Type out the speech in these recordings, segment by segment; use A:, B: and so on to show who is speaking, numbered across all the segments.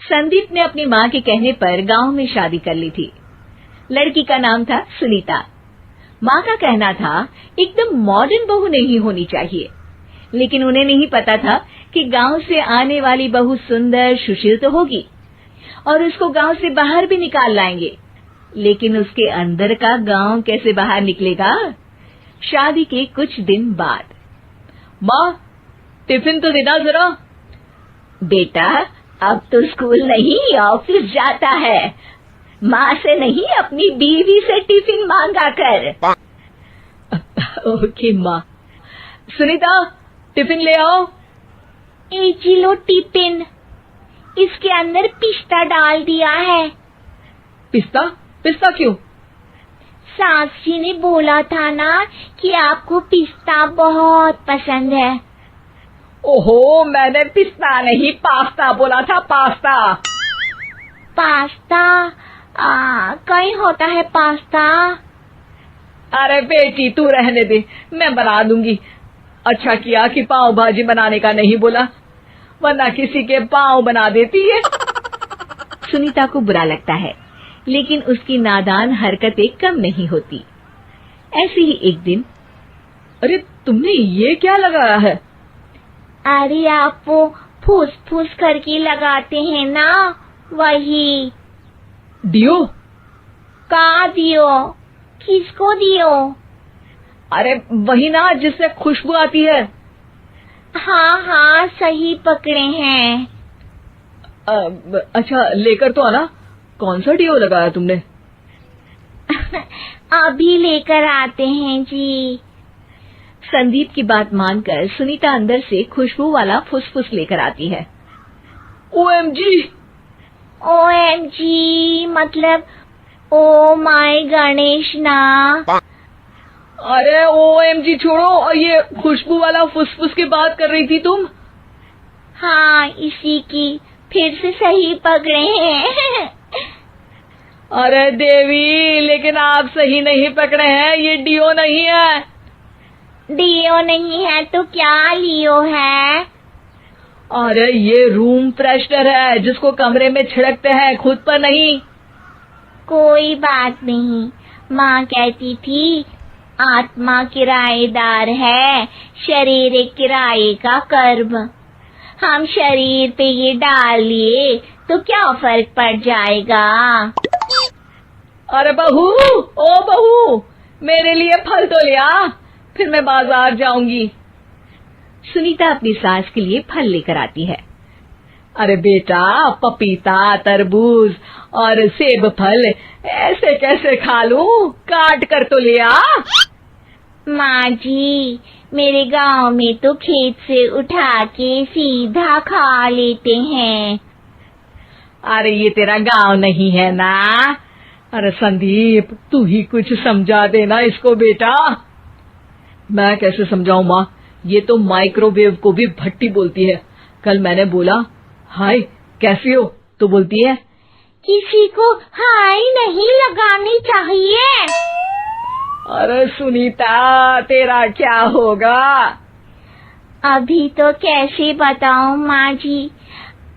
A: संदीप ने अपनी माँ के कहने पर गांव में शादी कर ली थी। लड़की का नाम था सुनीता। माँ का कहना था एकदम मॉडर्न बहू नहीं होनी चाहिए, लेकिन उन्हें नहीं पता था कि गांव से आने वाली बहू सुंदर सुशील तो होगी और उसको गांव से बाहर भी निकाल लाएंगे, लेकिन उसके अंदर का गांव कैसे बाहर निकलेगा। शादी के कुछ दिन बाद,
B: माँ टिफिन तो देना जरा।
A: बेटा अब तो स्कूल नहीं ऑफिस जाता है, माँ से नहीं अपनी बीवी से टिफिन मांगा कर।
B: ओके माँ। सुनीता टिफिन ले आओ।
C: जी लो टिफिन, इसके अंदर पिस्ता डाल दिया है।
B: पिस्ता? पिस्ता क्यों?
C: सास जी ने बोला था ना कि आपको पिस्ता बहुत पसंद है।
B: ओहो, मैंने पिस्ता नहीं पास्ता बोला था, पास्ता।
C: पास्ता? कहीं होता है पास्ता?
B: अरे बेटी तू रहने दे, मैं बना दूंगी। अच्छा किया कि पाव भाजी बनाने का नहीं बोला, वरना किसी के पाव बना देती है।
A: सुनीता को बुरा लगता है, लेकिन उसकी नादान हरकतें कम नहीं होती। ऐसे ही एक दिन,
B: अरे तुमने ये क्या लगाया है?
C: अरे आप वो फूस फूस करके लगाते हैं ना, वही।
B: डियो?
C: का दियो? किसको दियो?
B: अरे वही ना जिससे खुशबू आती है।
C: हाँ सही पकड़े हैं।
B: अच्छा लेकर तो आना। कौन सा डियो लगाया तुमने?
C: अभी लेकर आते हैं जी।
A: संदीप की बात मानकर सुनीता अंदर से खुशबू वाला फुसफुस लेकर आती है।
B: ओएमजी!
C: ओएमजी मतलब ओ माय गणेश ना।
B: अरे ओएमजी छोड़ो, और ये खुशबू वाला फुसफुस की बात कर रही थी तुम?
C: हाँ इसी की, फिर से सही पकड़े हैं।
B: अरे देवी, लेकिन आप सही नहीं पकड़े हैं, ये डियो नहीं है।
C: डियो नहीं है तो क्या लियो है?
B: अरे ये रूम फ्रेशनर है, जिसको कमरे में छिड़कते हैं, खुद पर नहीं।
C: कोई बात नहीं, माँ कहती थी आत्मा किराएदार है, शरीर एक किराए का कर्म। हम शरीर पे ये डाल लिए तो क्या फर्क पड़ जाएगा।
B: अरे बहू, ओ बहू, मेरे लिए फल तो ले आ, फिर मैं बाजार जाऊंगी।
A: सुनीता अपनी सास के लिए फल लेकर आती है।
B: अरे बेटा, पपीता, तरबूज और सेब फल ऐसे कैसे खा लूं? काट कर तो ले आ।
C: माँ जी, मेरे गांव में तो खेत से उठा के सीधा खा लेते हैं।
B: अरे ये तेरा गांव नहीं है ना। अरे संदीप, तू ही कुछ समझा देना इसको बेटा। मैं कैसे समझाऊं माँ, ये तो माइक्रोवेव को भी भट्टी बोलती है। कल मैंने बोला हाय कैसी हो, तो बोलती है
C: किसी को हाय नहीं लगानी चाहिए।
B: अरे सुनीता, तेरा क्या होगा?
C: अभी तो कैसे बताऊं माँ जी,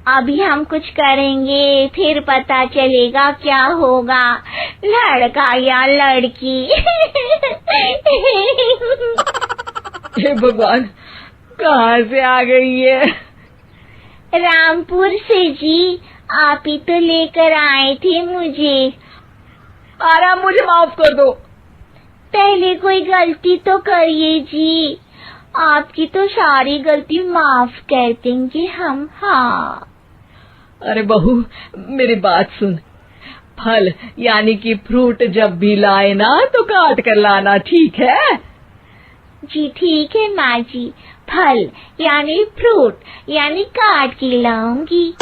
C: अभी हम कुछ करेंगे फिर पता चलेगा क्या होगा, लड़का या लड़की।
B: हे भगवान, कहाँ से आ गई है?
C: रामपुर से जी, आप ही तो लेकर आए थे मुझे।
B: अरे मुझे माफ कर दो।
C: पहले कोई गलती तो करिए जी, आपकी तो सारी गलती माफ कर देंगे हम। हाँ
B: अरे बहू, मेरी बात सुन। फल यानी कि फ्रूट जब भी लाए ना तो काट कर लाना, ठीक है?
C: जी ठीक है माँ जी, फल यानी फ्रूट यानी काट के लाऊंगी।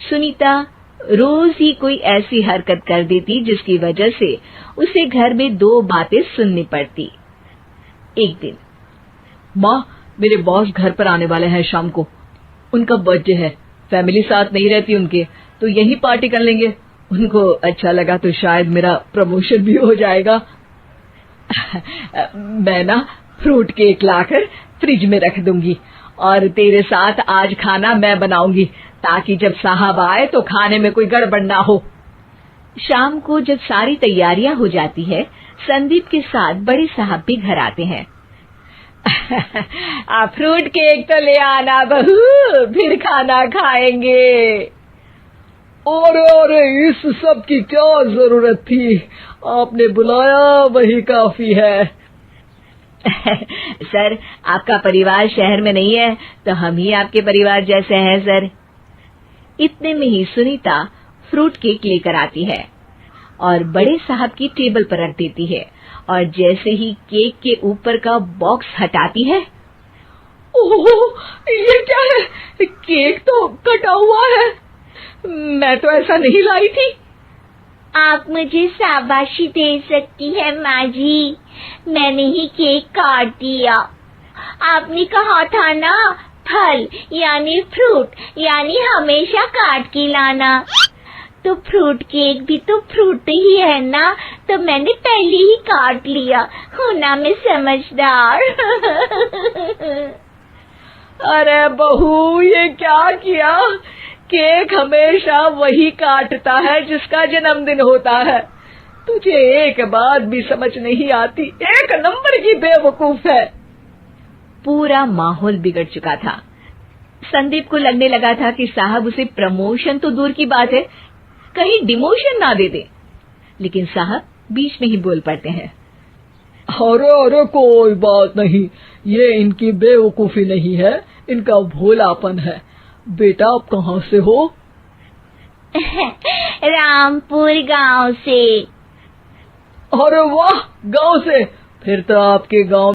A: सुनीता रोज ही कोई ऐसी हरकत कर देती जिसकी वजह से उसे घर में दो बातें सुननी पड़ती। एक दिन,
B: माँ, मेरे बॉस घर पर आने वाले हैं शाम को। उनका बर्थडे है, फैमिली साथ नहीं रहती उनके, तो यही पार्टी कर लेंगे। उनको अच्छा लगा तो शायद मेरा प्रमोशन भी हो जाएगा। मैं ना फ्रूट केक लाकर फ्रिज में रख दूंगी और तेरे साथ आज खाना मैं बनाऊंगी, ताकि जब साहब आए तो खाने में कोई गड़बड़ ना हो।
A: शाम को जब सारी तैयारियां हो जाती है, संदीप के साथ बड़े साहब भी घर आते हैं।
B: फ्रूट केक तो ले आना बहू, फिर खाना खाएंगे।
D: अरे इस सब की क्या जरूरत थी, आपने बुलाया वही काफी है।
A: सर, आपका परिवार शहर में नहीं है तो हम ही आपके परिवार जैसे हैं सर। इतने में ही सुनीता फ्रूट केक लेकर आती है और बड़े साहब की टेबल पर रख देती है, और जैसे ही केक के ऊपर का बॉक्स हटाती है,
B: ओह, ये क्या है? केक तो कटा हुआ है। मैं तो ऐसा नहीं लाई थी।
C: आप मुझे शाबाशी दे सकती है माँ जी, मैंने ही केक काट दिया। आपने कहा था ना, फल यानी फ्रूट यानी हमेशा काट के लाना। तो फ्रूट केक भी तो फ्रूट ही है ना, तो मैंने पहले ही काट लिया। हूँ ना मैं समझदार।
B: अरे बहू, ये क्या किया? केक हमेशा वही काटता है जिसका जन्मदिन होता है। तुझे एक बात भी समझ नहीं आती, एक नंबर की बेवकूफ है।
A: पूरा माहौल बिगड़ चुका था। संदीप को लगने लगा था कि साहब उसे प्रमोशन तो दूर की बात है, कहीं डिमोशन ना दे दे, लेकिन साहब बीच में ही बोल पड़ते हैं।
D: अरे कोई बात नहीं, ये इनकी बेवकूफी नहीं है, इनका भोलापन है। बेटा आप कहाँ से हो?
C: रामपुर गांव से।
D: अरे वाह, गांव से, फिर तो आपके गांव